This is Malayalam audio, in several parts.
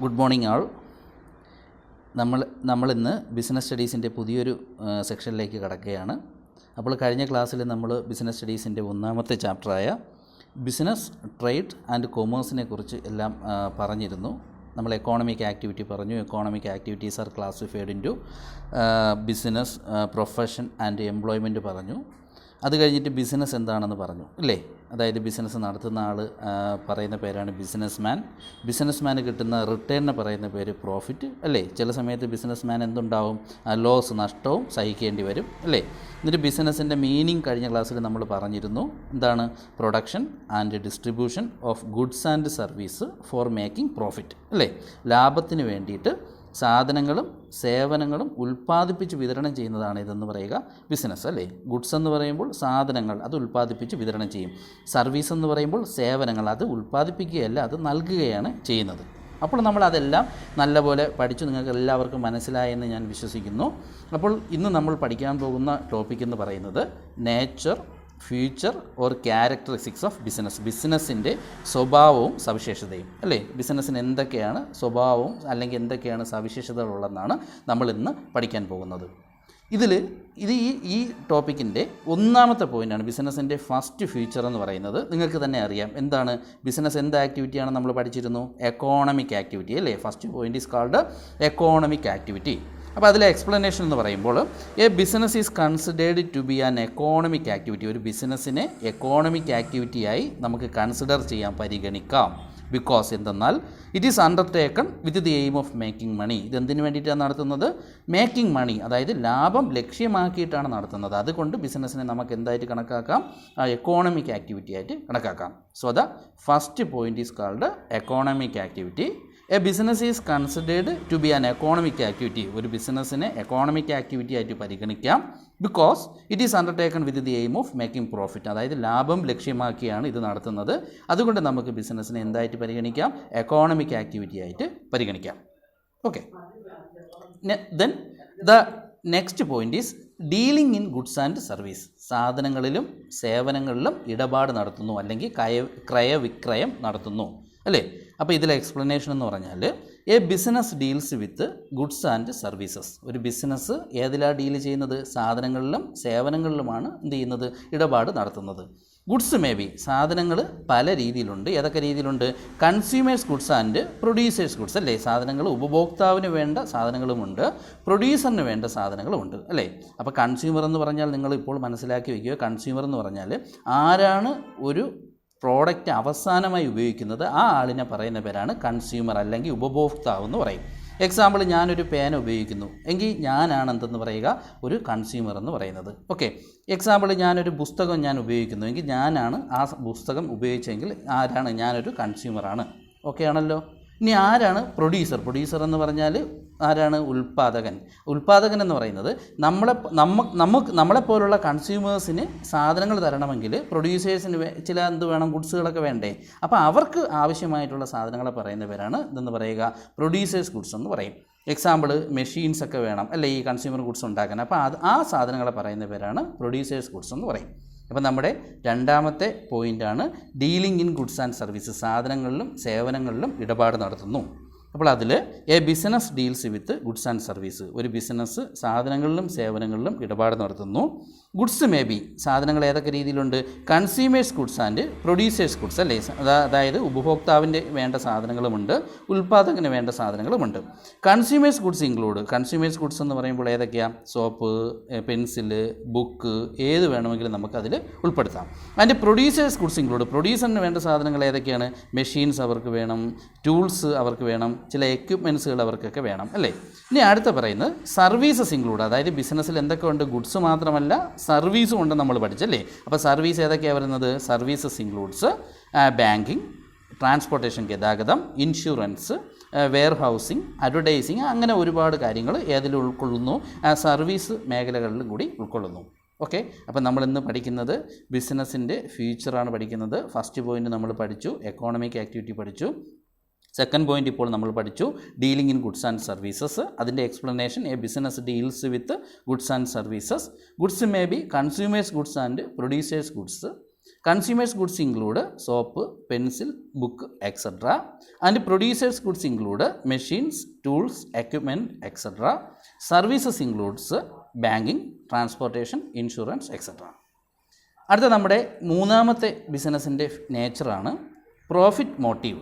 ഗുഡ് മോർണിംഗ് ആൾ. നമ്മളിന്ന് ബിസിനസ് സ്റ്റഡീസിൻ്റെ പുതിയൊരു സെക്ഷനിലേക്ക് കടക്കുകയാണ്. അപ്പോൾ കഴിഞ്ഞ ക്ലാസ്സിൽ നമ്മൾ ബിസിനസ് സ്റ്റഡീസിൻ്റെ ഒന്നാമത്തെ ചാപ്റ്ററായ ബിസിനസ്, ട്രേഡ് ആൻഡ് കൊമേഴ്സിനെ കുറിച്ച് എല്ലാം പറഞ്ഞിരുന്നു. നമ്മൾ എക്കോണമിക് ആക്ടിവിറ്റി പറഞ്ഞു. Economic activities are classified into business, profession and employment പറഞ്ഞു. അത് കഴിഞ്ഞിട്ട് ബിസിനസ് എന്താണെന്ന് പറഞ്ഞു അല്ലേ. അതായത് ബിസിനസ് നടത്തുന്ന ആൾ പറയുന്ന പേരാണ് ബിസിനസ് മാൻ. ബിസിനസ് മാന് കിട്ടുന്ന റിട്ടേണിനെ പറയുന്ന പേര് പ്രോഫിറ്റ് അല്ലേ. ചില സമയത്ത് ബിസിനസ് മാൻ എന്തുണ്ടാവും, ലോസ്, നഷ്ടവും സഹിക്കേണ്ടി വരും അല്ലേ. എന്നിട്ട് ബിസിനസ്സിൻ്റെ മീനിങ് കഴിഞ്ഞ ക്ലാസ്സിൽ നമ്മൾ പറഞ്ഞിരുന്നു. എന്താണ്? Production and distribution of goods and service for making profit അല്ലേ. ലാഭത്തിന് വേണ്ടിയിട്ട് സാധനങ്ങളും സേവനങ്ങളും ഉൽപ്പാദിപ്പിച്ച് വിതരണം ചെയ്യുന്നതാണ് ഇതെന്ന് പറയുക ബിസിനസ് അല്ലേ. ഗുഡ്സ് എന്ന് പറയുമ്പോൾ സാധനങ്ങൾ, അത് ഉൽപ്പാദിപ്പിച്ച് വിതരണം ചെയ്യും. സർവീസ് എന്ന് പറയുമ്പോൾ സേവനങ്ങൾ, അത് ഉൽപ്പാദിപ്പിക്കുകയല്ല, അത് നൽകുകയാണ് ചെയ്യുന്നത്. അപ്പോൾ നമ്മളതെല്ലാം നല്ലപോലെ പഠിച്ചു. നിങ്ങൾക്ക് എല്ലാവർക്കും മനസ്സിലായെന്ന് ഞാൻ വിശ്വസിക്കുന്നു. അപ്പോൾ ഇന്ന് നമ്മൾ പഠിക്കാൻ പോകുന്ന ടോപ്പിക് എന്ന് പറയുന്നത് nature, future or characteristics of business. ബിസിനസ്സിൻ്റെ സ്വഭാവവും സവിശേഷതയും അല്ലേ. ബിസിനസ്സിന് എന്തൊക്കെയാണ് സ്വഭാവവും അല്ലെങ്കിൽ എന്തൊക്കെയാണ് സവിശേഷതകളുള്ളതെന്നാണ് നമ്മൾ ഇന്ന് പഠിക്കാൻ പോകുന്നത്. ഇത് ഈ ടോപ്പിക്കിൻ്റെ ഒന്നാമത്തെ പോയിൻ്റാണ്. ബിസിനസ്സിൻ്റെ ഫസ്റ്റ് ഫ്യൂച്ചർ എന്ന് പറയുന്നത് നിങ്ങൾക്ക് തന്നെ അറിയാം. എന്താണ് ബിസിനസ്? എന്ത് ആക്ടിവിറ്റിയാണ് നമ്മൾ പഠിച്ചിരുന്നു? എക്കോണമിക് ആക്ടിവിറ്റി അല്ലേ. First point is called economic activity. അപ്പോൾ അതിലെ എക്സ്പ്ലനേഷൻ എന്ന് പറയുമ്പോൾ a business is considered to be an economic activity. ഒരു ബിസിനസ്സിനെ എക്കോണമിക് ആക്ടിവിറ്റിയായി നമുക്ക് കൺസിഡർ ചെയ്യാൻ, പരിഗണിക്കാം. ബിക്കോസ് എന്തെന്നാൽ it is undertaken with the aim of making money. ഇതെന്തിനു വേണ്ടിയിട്ടാണ് നടത്തുന്നത്? മേക്കിംഗ് മണി, അതായത് ലാഭം ലക്ഷ്യമാക്കിയിട്ടാണ് നടത്തുന്നത്. അതുകൊണ്ട് ബിസിനസ്സിനെ നമുക്ക് എന്തായിട്ട് കണക്കാക്കാം? എക്കോണമിക് ആക്ടിവിറ്റി ആയിട്ട് കണക്കാക്കാം. So the first point is called economic activity. A business is considered to be an economic activity. ഒരു ബിസിനസ്സിനെ എക്കോണമിക് ആക്ടിവിറ്റി ആയിട്ട് പരിഗണിക്കാം. Because it is undertaken with the aim of making profit. അതായത് ലാഭം ലക്ഷ്യമാക്കിയാണ് ഇത് നടത്തുന്നത്. അതുകൊണ്ട് നമുക്ക് ബിസിനസ്സിനെ എന്തായിട്ട് പരിഗണിക്കാം? എക്കോണമിക് ആക്ടിവിറ്റി ആയിട്ട് പരിഗണിക്കാം. Okay. Then the next point is dealing in goods and service. സാധനങ്ങളിലും സേവനങ്ങളിലും ഇടപാട് നടത്തുന്നു, അല്ലെങ്കിൽ ക്രയവിക്രയം നടത്തുന്നു അല്ലേ. അപ്പോൾ ഇതിലെ എക്സ്പ്ലനേഷൻ എന്ന് പറഞ്ഞാൽ A business deals with goods and services. ഒരു ബിസിനസ് ഏതിലാണ് ഡീൽ ചെയ്യുന്നത്? സാധനങ്ങളിലും സേവനങ്ങളിലുമാണ് എന്ത് ചെയ്യുന്നത്? ഇടപാട് നടത്തുന്നത്. ഗുഡ്സ് മേ ബി, സാധനങ്ങൾ പല രീതിയിലുണ്ട്. ഏതൊക്കെ രീതിയിലുണ്ട്? Consumers goods and producers goods അല്ലേ. സാധനങ്ങൾ ഉപഭോക്താവിന് വേണ്ട സാധനങ്ങളുമുണ്ട്, പ്രൊഡ്യൂസറിന് വേണ്ട സാധനങ്ങളുമുണ്ട് അല്ലേ. അപ്പോൾ കൺസ്യൂമർ എന്ന് പറഞ്ഞാൽ നിങ്ങൾ ഇപ്പോൾ മനസ്സിലാക്കി വയ്ക്കുക. കൺസ്യൂമർ എന്ന് പറഞ്ഞാൽ ആരാണ് ഒരു പ്രോഡക്റ്റ് അവസാനമായി ഉപയോഗിക്കുന്നത്, ആ ആളിനെ പറയുന്ന പേരാണ് കൺസ്യൂമർ അല്ലെങ്കിൽ ഉപഭോക്താവ് എന്ന് പറയും. എക്സാമ്പിൾ, ഞാനൊരു പേന ഉപയോഗിക്കുന്നു എങ്കിൽ ഞാനാണ് എന്തെന്ന് പറയുക? ഒരു കൺസ്യൂമർ എന്ന് പറയുന്നത്. ഓക്കെ. എക്സാമ്പിൾ, ഞാനൊരു പുസ്തകം ഞാൻ ഉപയോഗിക്കുന്നു എങ്കിൽ ഞാനാണ് ആ പുസ്തകം ഉപയോഗിച്ചെങ്കിൽ ആരാണ്? ഞാനൊരു കൺസ്യൂമറാണ്. ഓക്കെ ആണല്ലോ. ഇനി ആരാണ് പ്രൊഡ്യൂസർ? പ്രൊഡ്യൂസർ എന്ന് പറഞ്ഞാൽ ആരാണ്? ഉൽപ്പാദകൻ എന്ന് പറയുന്നത് നമ്മളെപ്പോലുള്ള കൺസ്യൂമേഴ്സിന് സാധനങ്ങൾ തരണമെങ്കിൽ പ്രൊഡ്യൂസേഴ്സിന് ചില വേണം, ഗുഡ്സുകളൊക്കെ വേണ്ടേ. അപ്പോൾ അവർക്ക് ആവശ്യമായിട്ടുള്ള സാധനങ്ങളെ പറയുന്ന പേരാണ് ഇതെന്ന് പറയുക പ്രൊഡ്യൂസേഴ്സ് ഗുഡ്സ് എന്ന് പറയും. എക്സാമ്പിൾ, മെഷീൻസ് ഒക്കെ വേണം അല്ലേ ഈ കൺസ്യൂമർ ഗുഡ്സ് ഉണ്ടാക്കാൻ. അപ്പോൾ ആ സാധനങ്ങളെ പറയുന്ന പേരാണ് പ്രൊഡ്യൂസേഴ്സ് ഗുഡ്സ് എന്ന് പറയും. അപ്പോൾ നമ്മുടെ രണ്ടാമത്തെ പോയിൻ്റാണ് dealing in goods and services. സാധനങ്ങളിലും സേവനങ്ങളിലും ഇടപാട് നടത്തുന്നു. അപ്പോൾ അതിൽ a business deals with goods and service. ഒരു ബിസിനസ് സാധനങ്ങളിലും സേവനങ്ങളിലും ഇടപാട് നടത്തുന്നു. ഗുഡ്സ് മേ ബി, സാധനങ്ങൾ ഏതൊക്കെ രീതിയിലുണ്ട്? Consumers goods and producers goods അല്ലേ. അതായത് ഉപഭോക്താവിൻ്റെ വേണ്ട സാധനങ്ങളുമുണ്ട്, ഉൽപ്പാദകന് വേണ്ട സാധനങ്ങളുമുണ്ട്. Consumers goods include, consumers goods എന്ന് പറയുമ്പോൾ ഏതൊക്കെയാണ്? സോപ്പ്, പെൻസില്, ബുക്ക്, ഏത് വേണമെങ്കിലും നമുക്കതിൽ ഉൾപ്പെടുത്താം. അതിൻ്റെ പ്രൊഡ്യൂസേഴ്സ് ഗുഡ്സ് ഇൻക്ലൂഡ്, പ്രൊഡ്യൂസറിന് വേണ്ട സാധനങ്ങൾ ഏതൊക്കെയാണ്? മെഷീൻസ് അവർക്ക് വേണം, ടൂൾസ് അവർക്ക് വേണം, ചില എക്യുപ്മെൻറ്റ്സുകൾ അവർക്കൊക്കെ വേണം അല്ലേ. ഇനി അടുത്ത പറയുന്നത് സർവീസസ് ഇൻക്ലൂഡ്. അതായത് ബിസിനസ്സിൽ എന്തൊക്കെ ഉണ്ട്? ഗുഡ്സ് മാത്രമല്ല സർവീസും ഉണ്ട് നമ്മൾ പഠിച്ചല്ലേ. അപ്പോൾ സർവീസ് ഏതൊക്കെയാണ് വരുന്നത്? സർവീസസ് ഇൻക്ലൂഡ്സ് ബാങ്കിങ്, ട്രാൻസ്പോർട്ടേഷൻ ഗതാഗതം, ഇൻഷുറൻസ്, വെയർ ഹൗസിങ്, അഡ്വർടൈസിങ്, അങ്ങനെ ഒരുപാട് കാര്യങ്ങൾ ഏതിൽ ഉൾക്കൊള്ളുന്നു? സർവീസ് മേഖലകളിലും കൂടി ഉൾക്കൊള്ളുന്നു. ഓക്കെ. അപ്പോൾ നമ്മളിന്ന് പഠിക്കുന്നത് ബിസിനസ്സിൻ്റെ ഫ്യൂച്ചറാണ് പഠിക്കുന്നത്. ഫസ്റ്റ് പോയിൻ്റ് നമ്മൾ പഠിച്ചു, എക്കോണമിക് ആക്ടിവിറ്റി പഠിച്ചു. സെക്കൻഡ് പോയിൻ്റ് ഇപ്പോൾ നമ്മൾ പഠിച്ചു, dealing in goods and services. അതിൻ്റെ explanation, a business deals with goods and services. Goods may be consumers goods and producers goods. Consumers goods include soap, pencil, book, etc. And producers goods include machines, tools, equipment, etc. Services includes banking, transportation, insurance, etc. അടുത്ത നമ്മുടെ മൂന്നാമത്തെ ബിസിനസ്സിൻ്റെ നേച്ചറാണ് പ്രോഫിറ്റ് മോട്ടീവ്.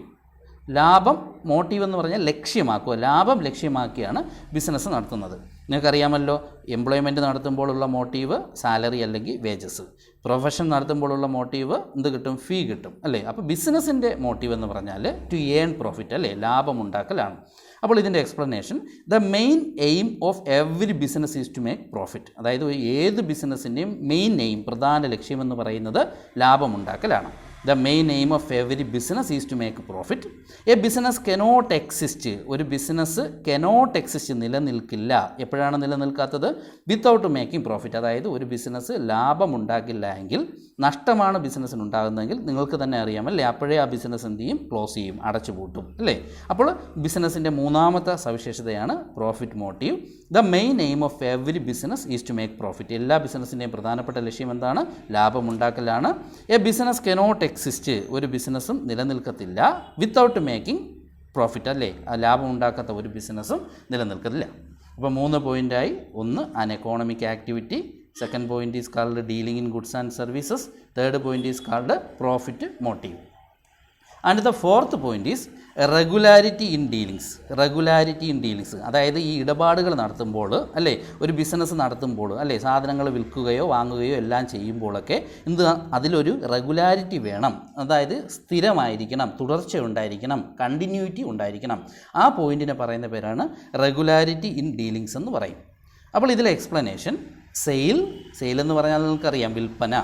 ലാഭം മോട്ടീവ് എന്ന് പറഞ്ഞാൽ ലക്ഷ്യമാക്കുക, ലാഭം ലക്ഷ്യമാക്കിയാണ് ബിസിനസ് നടത്തുന്നത്. നിങ്ങൾക്കറിയാമല്ലോ, എംപ്ലോയ്മെൻറ്റ് നടത്തുമ്പോഴുള്ള മോട്ടീവ് സാലറി അല്ലെങ്കിൽ വേജസ്, പ്രൊഫഷൻ നടത്തുമ്പോഴുള്ള മോട്ടീവ് എന്ത് കിട്ടും, ഫീ കിട്ടും അല്ലേ. അപ്പോൾ ബിസിനസ്സിൻ്റെ മോട്ടീവ് എന്ന് പറഞ്ഞാൽ ടു ഏൺ പ്രോഫിറ്റ് അല്ലേ, ലാഭമുണ്ടാക്കലാണ്. അപ്പോൾ ഇതിൻ്റെ explanation, the main aim of every business is to make profit. അതായത് ഏത് ബിസിനസ്സിൻ്റെയും മെയിൻ എയിം, പ്രധാന ലക്ഷ്യമെന്ന് പറയുന്നത് ലാഭമുണ്ടാക്കലാണ്. The main aim of every business is to make a profit. A business cannot exist. ഒരു ബിസിനസ് cannot exist, നിലനിൽക്കില്ല. എപ്പോഴാണ് നിലനിൽക്കാത്തത്? Without making profit. അതായത് ഒരു ബിസിനസ് ലാഭമുണ്ടാക്കില്ല എങ്കിൽ, നഷ്ടമാണ് ബിസിനസ്സിന് ഉണ്ടാകുന്നതെങ്കിൽ നിങ്ങൾക്ക് തന്നെ അറിയാമല്ലേ, അപ്പോഴേ ആ ബിസിനസ് എന്ത് ചെയ്യും, ക്ലോസ് ചെയ്യും, അടച്ചുപൂട്ടും അല്ലേ. അപ്പോൾ ബിസിനസ്സിൻ്റെ മൂന്നാമത്തെ സവിശേഷതയാണ് profit motive. The main aim of every business is to make profit. എല്ലാ ബിസിനസ്സിൻ്റെയും പ്രധാനപ്പെട്ട ലക്ഷ്യം എന്താണ്? ലാഭമുണ്ടാക്കലാണ്. എ ബിസിനസ് കനോട്ട് എക്സിസ്റ്റ്, ഒരു ബിസിനസ്സും നിലനിൽക്കത്തില്ല വിത്തൗട്ട് മേക്കിംഗ് പ്രോഫിറ്റ് അല്ലേ, ലാഭം ഉണ്ടാക്കാത്ത ഒരു ബിസിനസ്സും നിലനിൽക്കത്തില്ല. അപ്പോൾ 3 പോയിൻ്റായി. ഒന്ന്, an economic activity. Second point is called dealing in goods and services. Third point is called profit motive. And the fourth point is regularity in dealings. Regularity in dealings അതായത് ഈ ഇടപാടുകൾ നടത്തുമ്പോൾ അല്ലേ, ഒരു ബിസിനസ് നടത്തുമ്പോൾ അല്ലേ, സാധനങ്ങൾ വിൽക്കുകയോ വാങ്ങുകയോ എല്ലാം ചെയ്യുമ്പോഴൊക്കെ അതിലൊരു റെഗുലാരിറ്റി വേണം. അതായത് സ്ഥിരമായിരിക്കണം, തുടർച്ച ഉണ്ടായിരിക്കണം, കണ്ടിന്യൂറ്റി ഉണ്ടായിരിക്കണം. ആ പോയിൻറ്റിനെ പറയുന്ന പേരാണ് റെഗുലാരിറ്റി ഇൻ ഡീലിങ്സ് എന്ന് പറയും. അപ്പോൾ ഇതിലെ എക്സ്പ്ലനേഷൻ, സെയിൽ എന്ന് പറഞ്ഞാൽ നിങ്ങൾക്കറിയാം വിൽപ്പന.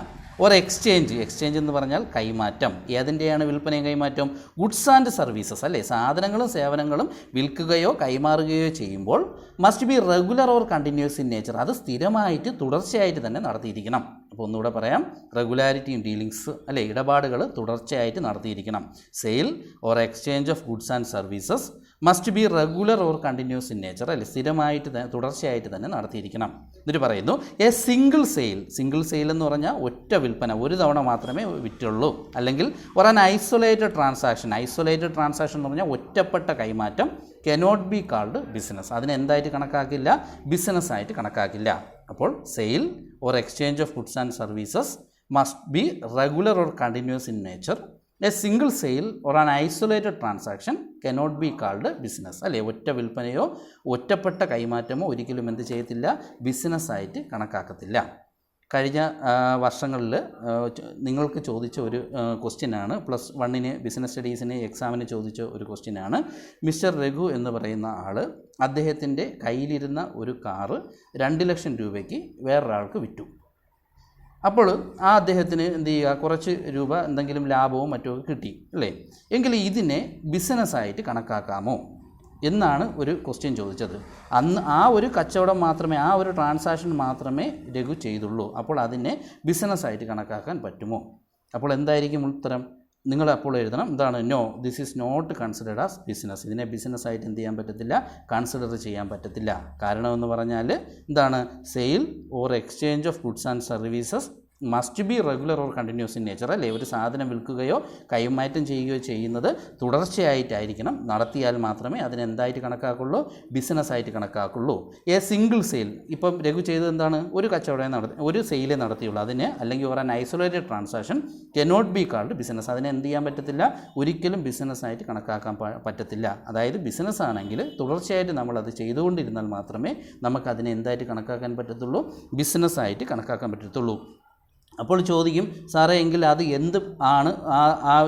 ഓർ എക്സ്ചേഞ്ച് എന്ന് പറഞ്ഞാൽ കൈമാറ്റം. ഏതിൻ്റെയാണ് വിൽപ്പനയും കൈമാറ്റം? ഗുഡ്സ് ആൻഡ് സർവീസസ് അല്ലേ, സാധനങ്ങളും സേവനങ്ങളും വിൽക്കുകയോ കൈമാറുകയോ ചെയ്യുമ്പോൾ must be regular or continuous in nature. അത് സ്ഥിരമായിട്ട് തുടർച്ചയായിട്ട് തന്നെ നടത്തിയിരിക്കണം. അപ്പോൾ ഒന്നുകൂടെ പറയാം, റെഗുലാരിറ്റി ഇൻ ഡീലിങ്സ് അല്ലേ, ഇടപാടുകൾ തുടർച്ചയായിട്ട് നടത്തിയിരിക്കണം. Sale or exchange of goods and services must be regular or continuous in nature അല്ലേ, സ്ഥിരമായിട്ട് തുടർച്ചയായിട്ട് തന്നെ നടത്തിയിരിക്കണം. എന്നിട്ട് പറയുന്നു, എ സിംഗിൾ സെയിൽ എന്ന് പറഞ്ഞാൽ ഒറ്റ വിൽപ്പന, ഒരു തവണ മാത്രമേ വിറ്റുള്ളൂ. അല്ലെങ്കിൽ ഒരു ഐസൊലേറ്റഡ് ട്രാൻസാക്ഷൻ എന്ന് പറഞ്ഞാൽ ഒറ്റപ്പെട്ട കൈമാറ്റം, കനോട്ട് ബി കാൾഡ് ബിസിനസ്. അതിനെന്തായിട്ട് കണക്കാക്കില്ല? ബിസിനസ്സായിട്ട് കണക്കാക്കില്ല. അപ്പോൾ sale or exchange of goods and services must be regular or continuous in nature. A single sale or an isolated transaction cannot be called business അല്ലേ, ഒറ്റ വിൽപ്പനയോ ഒറ്റപ്പെട്ട കൈമാറ്റമോ ഒരിക്കലും എന്ത് ചെയ്യത്തില്ല, ബിസിനസ്സായിട്ട് കണക്കാക്കത്തില്ല. കഴിഞ്ഞ വർഷങ്ങളിൽ നിങ്ങൾക്ക് ചോദിച്ച ഒരു ക്വസ്റ്റ്യനാണ്, +1 ബിസിനസ് സ്റ്റഡീസിന് എക്സാമിന് ചോദിച്ച ഒരു ക്വസ്റ്റ്യനാണ്. മിസ്റ്റർ രഘു എന്ന് പറയുന്ന ആൾ അദ്ദേഹത്തിൻ്റെ കയ്യിലിരുന്ന ഒരു കാറ് 2 ലക്ഷം രൂപയ്ക്ക് വേറൊരാൾക്ക് വിറ്റു. അപ്പോൾ ആ അദ്ദേഹത്തിന് എന്ത് ചെയ്യുക, കുറച്ച് രൂപ എന്തെങ്കിലും ലാഭവും മറ്റുമൊക്കെ കിട്ടി അല്ലേ. എങ്കിൽ ഇതിനെ ബിസിനസ്സായിട്ട് കണക്കാക്കാമോ എന്നാണ് ഒരു ക്വസ്റ്റ്യൻ ചോദിച്ചത്. അന്ന് ആ ഒരു കച്ചവടം മാത്രമേ, ആ ഒരു ട്രാൻസാക്ഷൻ മാത്രമേ രഘു ചെയ്തുള്ളൂ. അപ്പോൾ അതിനെ ബിസിനസ്സായിട്ട് കണക്കാക്കാൻ പറ്റുമോ? അപ്പോൾ എന്തായിരിക്കും ഉത്തരം? നിങ്ങൾ അപ്പോൾ എഴുതണം, എന്താണ്? No, this is not considered as business. ഇതിനെ ബിസിനസ്സായിട്ട് എന്ത് ചെയ്യാൻ പറ്റത്തില്ല, കൺസിഡർ ചെയ്യാൻ പറ്റത്തില്ല. കാരണമെന്ന് പറഞ്ഞാൽ എന്താണ്? Sale or exchange of goods and services must be regular or continuous in nature അല്ലേ. ഒരു സാധനം വിൽക്കുകയോ കൈമാറ്റം ചെയ്യുകയോ ചെയ്യുന്നത് തുടർച്ചയായിട്ടായിരിക്കണം. നടത്തിയാൽ മാത്രമേ അതിനെന്തായിട്ട് കണക്കാക്കുള്ളൂ, ബിസിനസ്സായിട്ട് കണക്കാക്കുള്ളൂ. എ സിംഗിൾ സെയിൽ, ഇപ്പം രഘു ചെയ്തത് എന്താണ്? ഒരു കച്ചവടം ഒരു സെയിലേ നടത്തിയുള്ളൂ. അതിന് അല്ലെങ്കിൽ ഒരു isolated transaction cannot be called business. അതിനെ എന്ത് ചെയ്യാൻ പറ്റത്തില്ല, ഒരിക്കലും ബിസിനസ്സായിട്ട് കണക്കാക്കാൻ പറ്റത്തില്ല. അതായത് ബിസിനസ് ആണെങ്കിൽ തുടർച്ചയായിട്ട് നമ്മളത് ചെയ്തുകൊണ്ടിരുന്നാൽ മാത്രമേ നമുക്കതിനെ എന്തായിട്ട് കണക്കാക്കാൻ പറ്റത്തുള്ളൂ, ബിസിനസ്സായിട്ട് കണക്കാക്കാൻ പറ്റത്തുള്ളൂ. അപ്പോൾ ചോദിക്കും, സാറേ എങ്കിൽ അത് എന്ത് ആണ്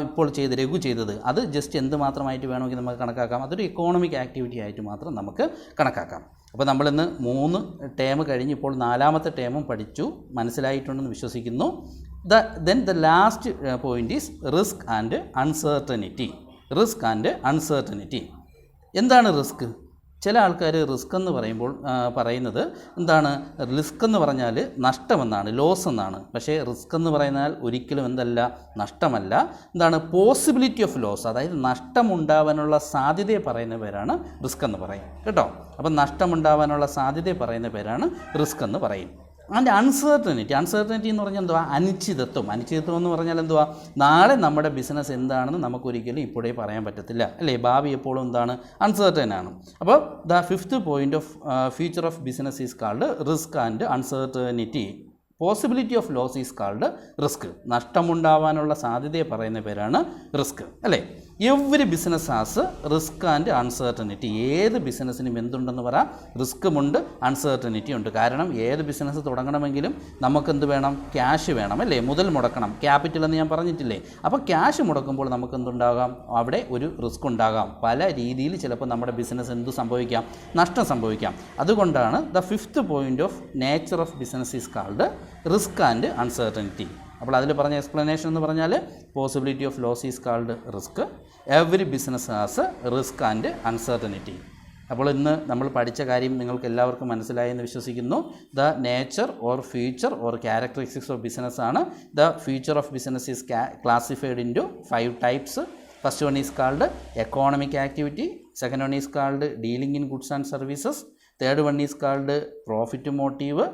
ഇപ്പോൾ രഘു ചെയ്തത്, അത് ജസ്റ്റ് എന്ത് മാത്രമായിട്ട് വേണമെങ്കിൽ നമുക്ക് കണക്കാക്കാം? അതൊരു എക്കോണമിക് ആക്ടിവിറ്റി ആയിട്ട് മാത്രം നമുക്ക് കണക്കാക്കാം. അപ്പോൾ നമ്മളിന്ന് 3 ടേം കഴിഞ്ഞ് ഇപ്പോൾ 4ാമത്തെ ടേമും പഠിച്ചു, മനസ്സിലായിട്ടുണ്ടെന്ന് വിശ്വസിക്കുന്നു. Then the last point is risk and uncertainty. എന്താണ് റിസ്ക്? ചില ആൾക്കാർ റിസ്ക് എന്ന് പറയുന്നത് എന്താണ്? റിസ്ക് എന്ന് പറഞ്ഞാൽ നഷ്ടമെന്നാണ്, ലോസ് എന്നാണ്. പക്ഷേ റിസ്ക് എന്ന് പറയുന്നാൽ ഒരിക്കലും എന്തല്ല, നഷ്ടമല്ല. എന്താണ്? പോസിബിലിറ്റി ഓഫ് ലോസ്, അതായത് നഷ്ടമുണ്ടാവാനുള്ള സാധ്യതയെ പറയുന്ന പേരാണ് റിസ്ക് എന്ന് പറയും കേട്ടോ. അപ്പം നഷ്ടമുണ്ടാവാനുള്ള സാധ്യതയെ പറയുന്ന പേരാണ് റിസ്ക് എന്ന് പറയും. ആൻഡ് അൺസർട്ടനിറ്റി എന്ന് പറഞ്ഞാൽ എന്തുവാ? അനിശ്ചിതത്വം എന്ന് പറഞ്ഞാൽ എന്തുവാ? നാളെ നമ്മുടെ ബിസിനസ് എന്താണെന്ന് നമുക്കൊരിക്കലും ഇപ്പോഴേ പറയാൻ പറ്റത്തില്ല, അല്ലേ? ഭാവി എപ്പോഴും എന്താണ്? അൺസർട്ടൻ ആണ്. അപ്പോൾ the fifth point of future of business is called risk and uncertainty. Possibility of loss is called risk. നഷ്ടമുണ്ടാവാനുള്ള സാധ്യതയെ പറയുന്ന പേരാണ് റിസ്ക്, അല്ലേ? Every business has risk and uncertainty. ഏത് ബിസിനസ്സിനും എന്തുണ്ടെന്ന് പറയാം? റിസ്ക്കുമുണ്ട്, അൺസർട്ടനിറ്റി ഉണ്ട്. കാരണം ഏത് ബിസിനസ് തുടങ്ങണമെങ്കിലും നമുക്കെന്ത് വേണം? ക്യാഷ് വേണം, അല്ലേ? മുതൽ മുടക്കണം, ക്യാപിറ്റൽ എന്ന് ഞാൻ പറഞ്ഞിട്ടില്ലേ? അപ്പോൾ ക്യാഷ് മുടക്കുമ്പോൾ നമുക്ക് എന്തുണ്ടാകാം? അവിടെ ഒരു റിസ്ക് ഉണ്ടാകാം. പല രീതിയിൽ ചിലപ്പോൾ നമ്മുടെ ബിസിനസ് എന്ത് സംഭവിക്കാം? നഷ്ടം സംഭവിക്കാം. അതുകൊണ്ടാണ് the fifth point of nature of business is called risk and uncertainty. അപ്പോൾ അതിൽ പറഞ്ഞ എക്സ്പ്ലനേഷൻ എന്ന് പറഞ്ഞാൽ possibility of loss is called risk, every business has risk and uncertainty. അപ്പോൾ ഇന്ന് നമ്മൾ പഠിച്ച കാര്യം നിങ്ങൾക്ക് എല്ലാവർക്കും മനസ്സിലായെന്ന് വിശ്വസിക്കുന്നു. The nature or future or characteristics of business ആണ്. The future of business is classified into 5 types. First one is called economic activity, second one is called dealing in goods and services, third one is called profit motive,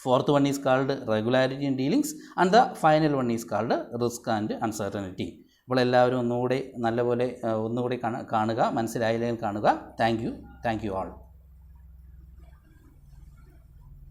fourth one is called regularity in dealings, and the final one is called risk and uncertainty. അപ്പോൾ എല്ലാവരും ഒന്നുകൂടി നല്ലപോലെ കാണുക, മനസ്സിലായില്ലെങ്കിൽ കാണുക. Thank you all.